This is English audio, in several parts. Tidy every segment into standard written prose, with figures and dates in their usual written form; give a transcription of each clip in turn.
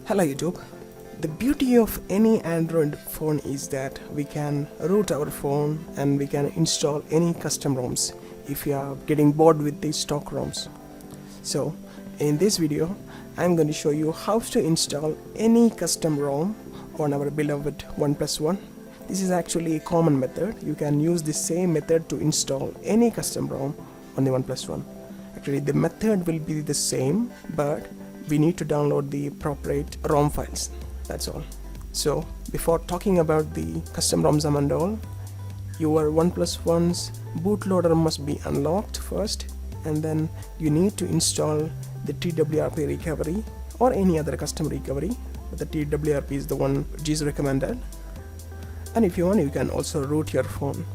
Hello YouTube. The beauty of any Android phone is that we can root our phone and we can install any custom ROMs if you are getting bored with the stock ROMs. So in this video I'm going to show you how to install any custom ROM on our beloved OnePlus One. This is actually a common method. You can use the same method to install any custom ROM on the OnePlus One. Actually the method will be the same, but we need to download the appropriate ROM files. That's all. So before talking about the custom ROMs and all, your OnePlus One's bootloader must be unlocked first, and then you need to install the TWRP recovery or any other custom recovery. The TWRP is the one which is recommended, and if you want you can also root your phone.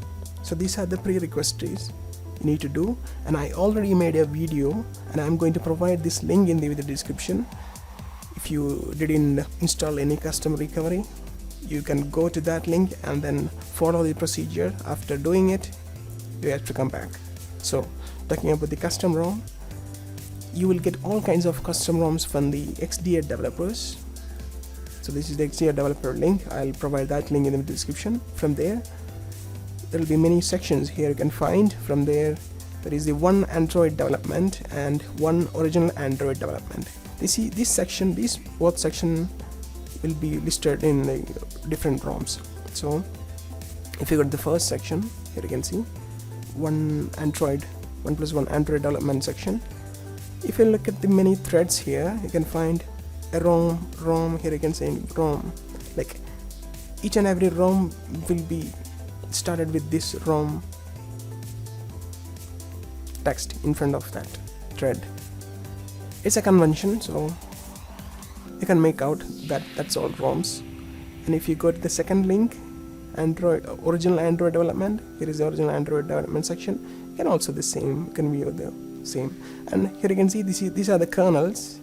So these are the prerequisites you need to do, and I already made a video and I'm going to provide this link in the description. If you didn't install any custom recovery, you can go to that link and then follow the procedure. After doing it, you have to come back. So talking about the custom ROM, you will get all kinds of custom ROMs from the XDA developers. So this is the XDA developer link. I'll provide that link in the description. From there will be many sections here you can find. From there is the one Android development and one original Android development. This section, both section will be listed in the different ROMs. So if you go to the first section, here you can see OnePlus One Android development section. If you look at the many threads here, you can find a ROM. Here you can say ROM. Like each and every ROM will be started with this ROM text in front of that thread. It's a convention, so you can make out that that's all ROMs. And if you go to the second link, original Android development, here is the original Android development section. You can also the same, you can view the same. And here you can see these are the kernels,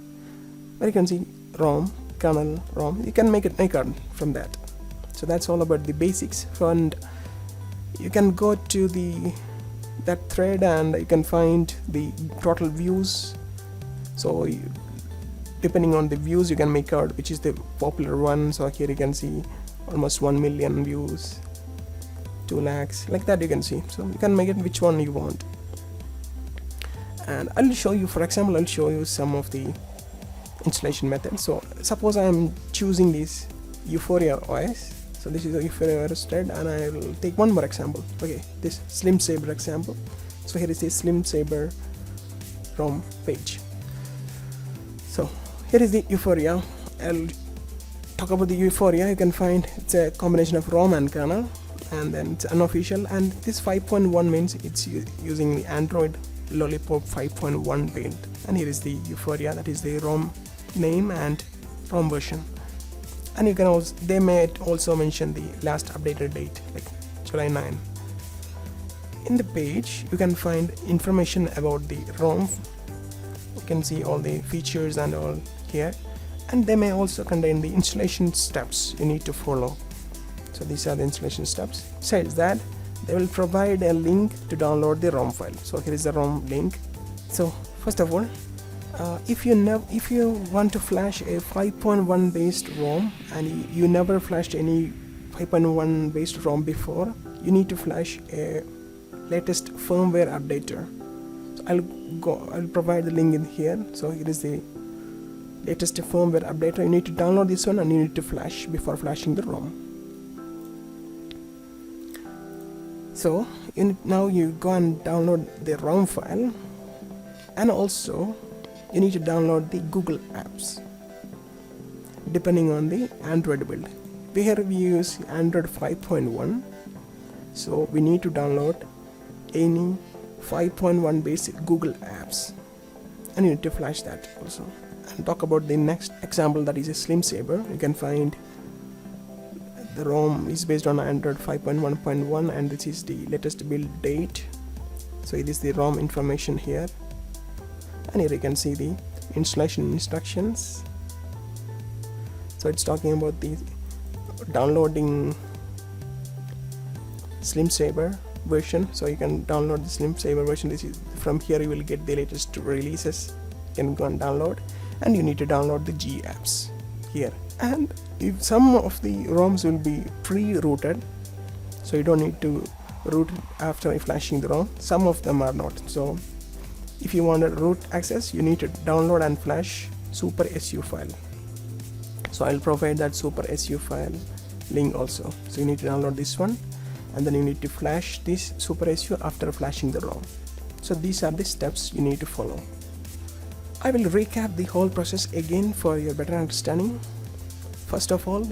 where you can see ROM, kernel, ROM. You can make out from that. So that's all about the basics. And you can go to that thread and you can find the total views. So depending on the views, you can make out which is the popular one. So here you can see almost 1 million views, 2 lakhs, like that you can see. So you can make it which one you want. And I'll show you, for example, I'll show you some of the installation methods. So suppose I am choosing this Euphoria OS. So this is the Euphoria OS thread, and I will take one more example. Okay, this Slim Saber example. So here is the Slim Saber ROM page. So here is the Euphoria. I'll talk about the Euphoria. You can find it's a combination of ROM and kernel, and then it's unofficial. And this 5.1 means it's using the Android Lollipop 5.1 build. And here is the Euphoria, that is the ROM name and ROM version. And you can also, they may also mention the last updated date, like July 9. In the page you can find information about the ROM. You can see all the features and all here, and they may also contain the installation steps you need to follow. So these are the installation steps. Besides that, they will provide a link to download the ROM file. So here is the ROM link. So first of all, if you want to flash a 5.1 based ROM and you never flashed any 5.1 based ROM before, you need to flash a latest firmware updater. So I'll provide the link in here. So here is the latest firmware updater. You need to download this one and you need to flash before flashing the ROM. So now you go and download the ROM file, and also you need to download the Google apps depending on the Android build. Here we use Android 5.1, so we need to download any 5.1 basic Google apps, and you need to flash that also. And talk about the next example, that is a Slim Saber. You can find the ROM is based on Android 5.1.1, and this is the latest build date. So it is the ROM information here, and here you can see the installation instructions. So it's talking about the downloading Slim Saber version. So you can download the Slim Saber version. This is from here you will get the latest releases. You can go and download, and you need to download the GApps. here. And if some of the ROMs will be pre-rooted, so you don't need to root after flashing the ROM. Some of them are not. So if you want a root access, you need to download and flash SuperSU file. So I'll provide that SuperSU file link also. So you need to download this one, and then you need to flash this SuperSU after flashing the ROM. So these are the steps you need to follow. I will recap the whole process again for your better understanding. First of all,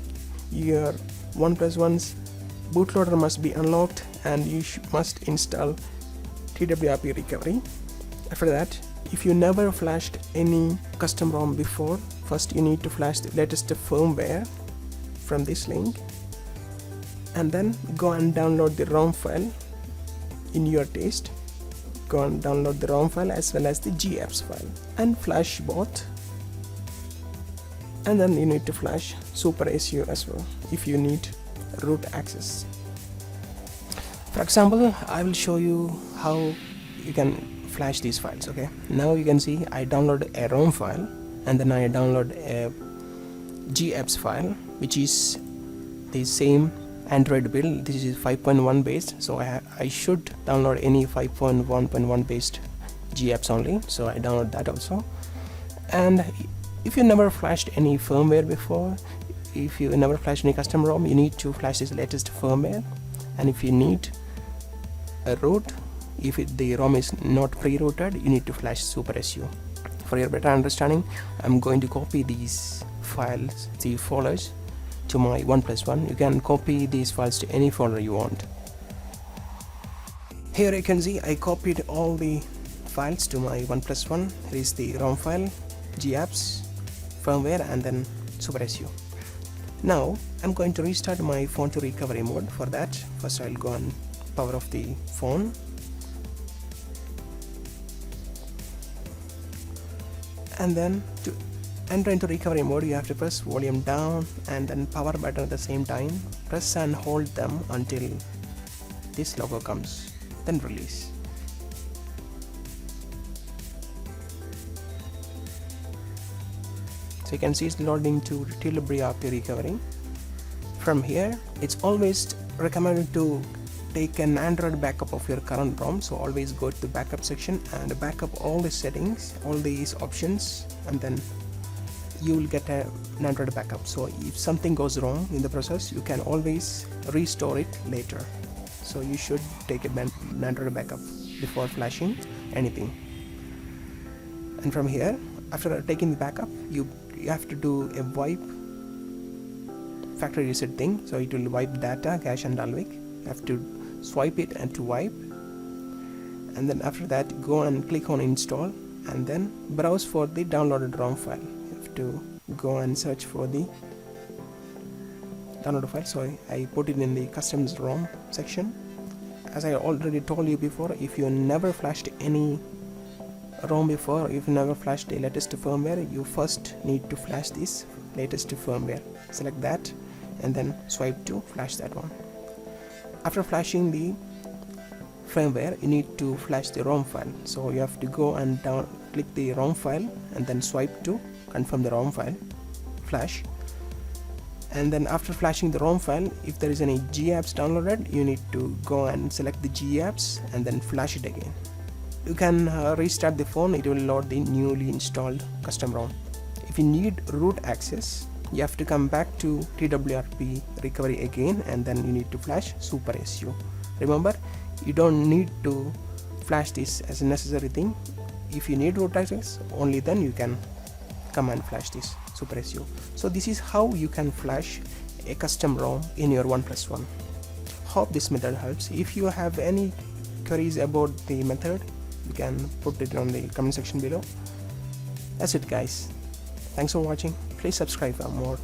your OnePlus One's bootloader must be unlocked, and you must install TWRP recovery. After that, if you never flashed any custom ROM before, first you need to flash the latest firmware from this link, and then go and download the ROM file in your taste. Go and download the ROM file as well as the GApps file and flash both. And then you need to flash SuperSU as well if you need root access. For example, I will show you how you can flash these files. Okay, now you can see I download a ROM file, and then I download a GApps file, which is the same Android build. This is 5.1 based, so I should download any 5.1.1 based GApps only, so I download that also. And if you never flashed any firmware before, if you never flashed any custom ROM, you need to flash this latest firmware. And if you need a root, if the ROM is not pre-rooted, you need to flash SuperSU. For your better understanding, I'm going to copy these files, the folders, to my OnePlus One. You can copy these files to any folder you want. Here you can see I copied all the files to my OnePlus One. Here is the ROM file, GApps, firmware, and then SuperSU. Now I'm going to restart my phone to recovery mode. For that, first I'll go and power off the phone, and then to enter into recovery mode, you have to press volume down and then power button at the same time. Press and hold them until this logo comes, then release. So you can see it's loading to TWRP recovery. From here, it's always recommended to take an Android backup of your current ROM. So always go to the backup section and backup all the settings, all these options, and then you will get an Android backup. So if something goes wrong in the process, you can always restore it later. So you should take an Android backup before flashing anything. And from here, after taking the backup, you have to do a wipe factory reset thing. So it will wipe data, cache, and Dalvik. You have to swipe it and to wipe, and then after that go and click on install, and then browse for the downloaded ROM file. You have to go and search for the downloaded file. So I put it in the customs ROM section. As I already told you before, if you never flashed any ROM before, if you never flashed the latest firmware, you first need to flash this latest firmware. Select that and then swipe to flash that one. After flashing the firmware, you need to flash the ROM file. So you have to go and click the ROM file and then swipe to confirm the ROM file, flash. And then after flashing the ROM file, if there is any GApps downloaded, you need to go and select the GApps and then flash it again. You can restart the phone, it will load the newly installed custom ROM. If you need root access, you have to come back to TWRP recovery again, and then you need to flash SuperSU. Remember, you don't need to flash this as a necessary thing. If you need root access, only then you can come and flash this SuperSU. So this is how you can flash a custom ROM in your OnePlus One. Hope this method helps. If you have any queries about the method, you can put it on the comment section below. That's it, guys. Thanks for watching. Please subscribe for more.